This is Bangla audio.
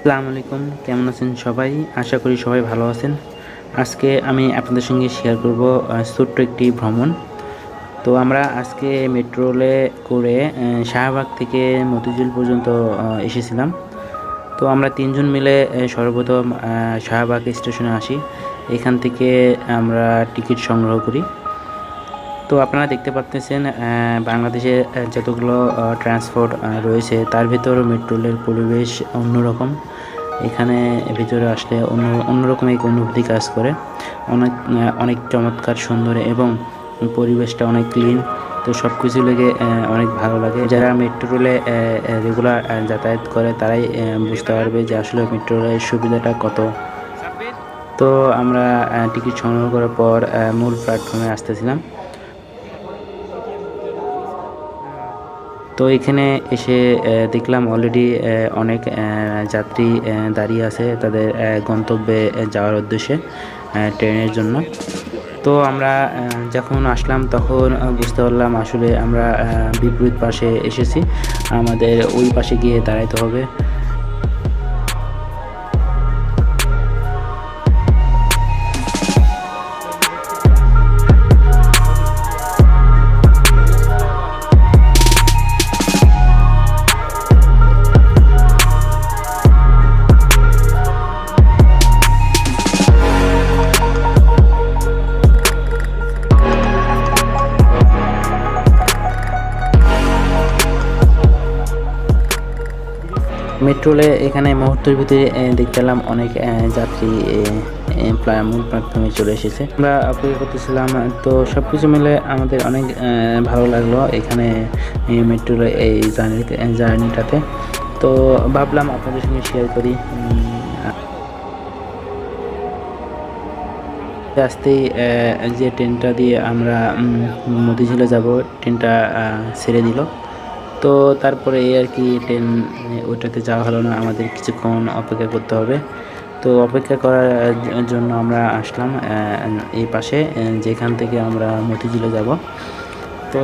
আসসালামু আলাইকুম, কেমন আছেন সবাই? আশা করি সবাই ভালো আছেন। আজকে আমি আপনাদের সঙ্গে শেয়ার করব ছোট্ট একটি ভ্রমণ। তো আমরা আজকে মেট্রো রেলে করে শাহবাগ থেকে মতিঝিল পর্যন্ত এসেছিলাম। তো আমরা ৩ জন মিলে সর্বপ্রথম শাহবাগ স্টেশনে আসি। এখান থেকে আমরা টিকিট সংগ্রহ করি। তো আপনারা দেখতে পারতেছেন বাংলাদেশে যতগুলো ট্রান্সপোর্ট রয়েছে তার ভিতর মেট্রো রেলের পরিবেশ অন্যরকম। এখানে ভিতরে আসলে অন্যরকম এক অনুভূতি কাজ করে। অনেক চমৎকার সুন্দর এবং পরিবেশটা অনেক ক্লিন। তো সব কিছু লেগে অনেক ভালো লাগে। যারা মেট্রো রেলে রেগুলার যাতায়াত করে তারাই বুঝতে পারবে যে আসলে মেট্রো রেলের সুবিধাটা কত। তো আমরা টিকিট সংগ্রহ করার পর মূল প্ল্যাটফর্মে আসতেছিলাম। তো এখানে এসে দেখলাম অলরেডি অনেক যাত্রী দাঁড়িয়ে আছে তাদের গন্তব্যে যাওয়ার উদ্দেশ্যে ট্রেনের জন্য। তো আমরা যখন আসলাম তখন বুঝতে পারলাম আসলে আমরা বিপরীত পাশে এসেছি, আমাদের ওই পাশে গিয়ে দাঁড়াইতে হবে। মেট্রো রেলে এখানে মুহূর্তের ভিতরে দেখতে পেলাম অনেক যাত্রী মূল প্ল্যাটফর্মে চলে এসেছে। আমরা অপেক্ষা করতেছিলাম। তো সব কিছু মিলে আমাদের অনেক ভালো লাগলো এখানে মেট্রো রেলের এই জার্নিটাতে। তো ভাবলাম আপনাদের সঙ্গে শেয়ার করি। আসতেই যে ট্রেনটা দিয়ে আমরা মতিঝিলে যাব, ট্রেনটা ছেড়ে দিল। তো তারপরে এই আর কি ট্রেন ওইটাতে যাওয়া হলো না, আমাদের কিছুক্ষণ অপেক্ষা করতে হবে। তো অপেক্ষা করার জন্য আমরা আসলাম এই পাশে, যেখান থেকে আমরা মতিঝিলে যাব। তো